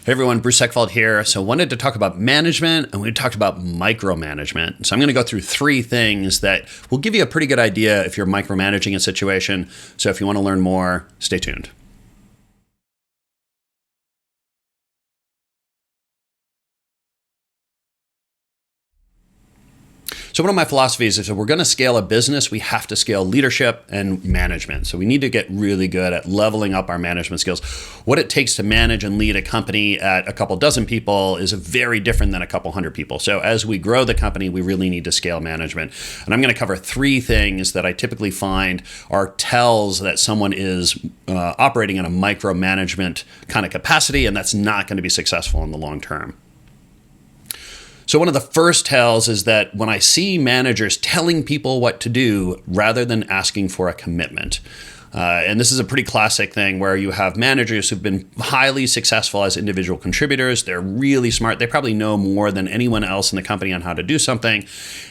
Hey everyone, Bruce Eckfeldt here. So I wanted to talk about management, and we talked about micromanagement. So I'm going to go through three things that will give you a pretty good idea if you're micromanaging a situation. So if you want to learn more, stay tuned. So one of my philosophies is if we're going to scale a business, we have to scale leadership and management. So we need to get really good at leveling up our management skills. What it takes to manage and lead a company at a couple dozen people is very different than a couple hundred people. So as we grow the company, we really need to scale management. And I'm going to cover three things that I typically find are tells that someone is operating in a micromanagement kind of capacity, and that's not going to be successful in the long term. So one of the first tells is that when I see managers telling people what to do rather than asking for a commitment, and this is a pretty classic thing where you have managers who've been highly successful as individual contributors. They're really smart. They probably know more than anyone else in the company on how to do something.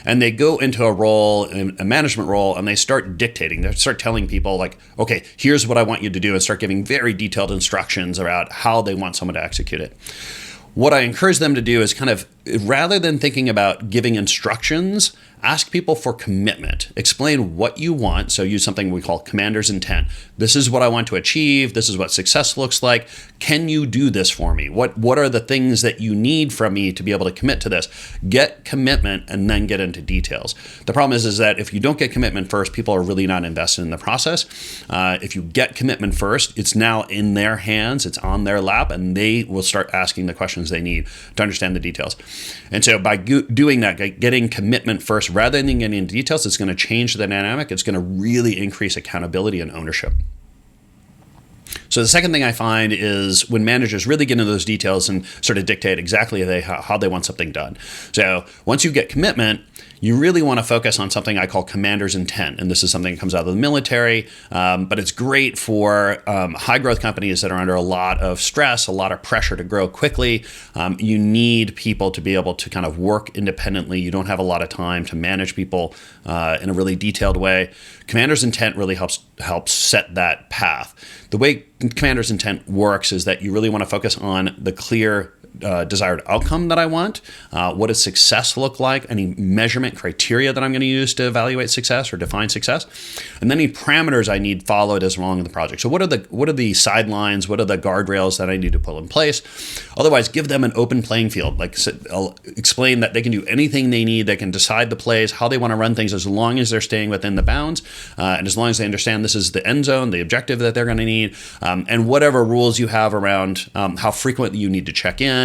And they go into a role, a management role, and they start dictating. They start telling people like, okay, here's what I want you to do, and start giving very detailed instructions about how they want someone to execute it. What I encourage them to do is kind of, rather than thinking about giving instructions, ask people for commitment. Explain what you want. So use something we call commander's intent. This is what I want to achieve. This is what success looks like. Can you do this for me? What are the things that you need from me to be able to commit to this? Get commitment and then get into details. The problem is that if you don't get commitment first, people are really not invested in the process. If you get commitment first, it's now in their hands, it's on their lap, and they will start asking the questions they need to understand the details. And so by doing that, getting commitment first, rather than getting into details, it's going to change the dynamic. It's going to really increase accountability and ownership. So the second thing I find is when managers really get into those details and sort of dictate exactly how they want something done. So once you get commitment, you really want to focus on something I call commander's intent. And this is something that comes out of the military, but it's great for high growth companies that are under a lot of stress, a lot of pressure to grow quickly. You need people to be able to kind of work independently. You don't have a lot of time to manage people in a really detailed way. Commander's intent really helps set that path. The way commander's intent works is that you really want to focus on the clear desired outcome that I want. What does success look like? Any measurement criteria that I'm going to use to evaluate success or define success? And then any parameters I need followed as along in the project. So what are the sidelines? What are the guardrails that I need to put in place? Otherwise, give them an open playing field. Like I'll explain that they can do anything they need. They can decide the plays, how they want to run things, as long as they're staying within the bounds, and as long as they understand this is the end zone, the objective that they're going to need, and whatever rules you have around how frequently you need to check in,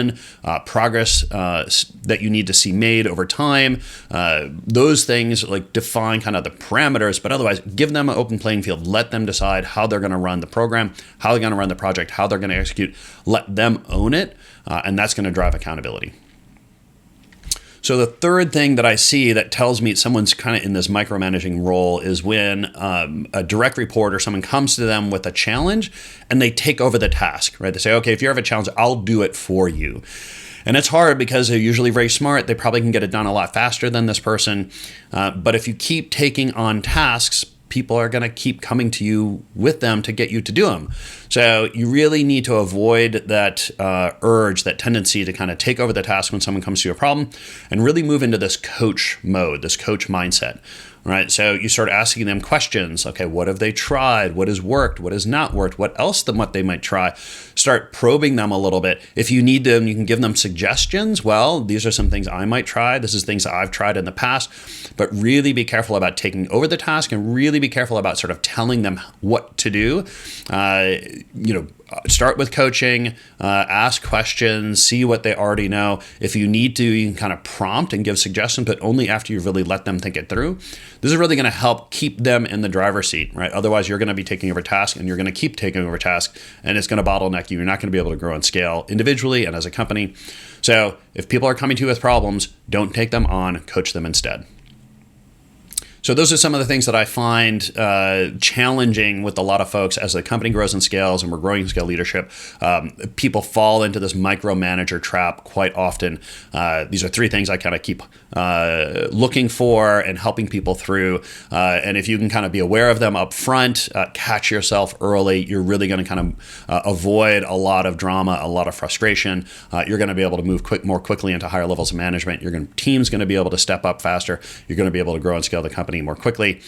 progress that you need to see made over time. Those things like define kind of the parameters, but otherwise give them an open playing field. Let them decide how they're going to run the program, how they're going to run the project, how they're going to execute. Let them own it, and that's going to drive accountability. So the third thing that I see that tells me someone's kind of in this micromanaging role is when a direct report or someone comes to them with a challenge and they take over the task, right? They say, okay, if you have a challenge, I'll do it for you. And it's hard because they're usually very smart. They probably can get it done a lot faster than this person. But if you keep taking on tasks, people are going to keep coming to you with them to get you to do them. So you really need to avoid that urge, that tendency to kind of take over the task when someone comes to you a problem, and really move into this coach mode, this coach mindset. Right, so you start asking them questions. Okay, what have they tried? What has worked? What has not worked? What else than what they might try? Start probing them a little bit. If you need them, you can give them suggestions. Well, these are some things I might try. This is things I've tried in the past. But really be careful about taking over the task, and really be careful about sort of telling them what to do. Start with coaching, ask questions, see what they already know. If you need to, you can kind of prompt and give suggestions, but only after you've really let them think it through. This is really going to help keep them in the driver's seat, right? Otherwise, you're going to be taking over tasks, and you're going to keep taking over tasks, and it's going to bottleneck you. You're not going to be able to grow and scale individually and as a company. So if people are coming to you with problems, don't take them on, coach them instead. So those are some of the things that I find challenging with a lot of folks as the company grows and scales and we're growing in scale leadership. People fall into this micromanager trap quite often. These are three things I kind of keep looking for and helping people through. And if you can kind of be aware of them up front, catch yourself early, you're really going to kind of avoid a lot of drama, a lot of frustration. You're going to be able to move more quickly into higher levels of management. Team's going to be able to step up faster. You're going to be able to grow and scale the company more quickly.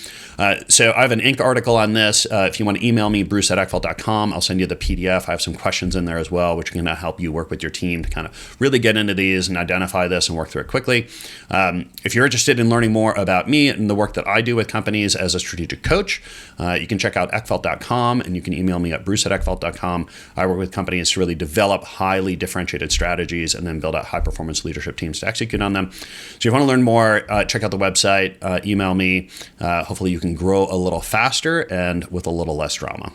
So I have an Inc. article on this. If you want to email me, bruce@eckfeldt.com, I'll send you the PDF. I have some questions in there as well, which can help you work with your team to kind of really get into these and identify this and work through it quickly. If you're interested in learning more about me and the work that I do with companies as a strategic coach, you can check out eckfeldt.com and you can email me at bruce@eckfeldt.com. I work with companies to really develop highly differentiated strategies and then build out high-performance leadership teams to execute on them. So if you want to learn more, check out the website, email me. Hopefully you can grow a little faster and with a little less drama.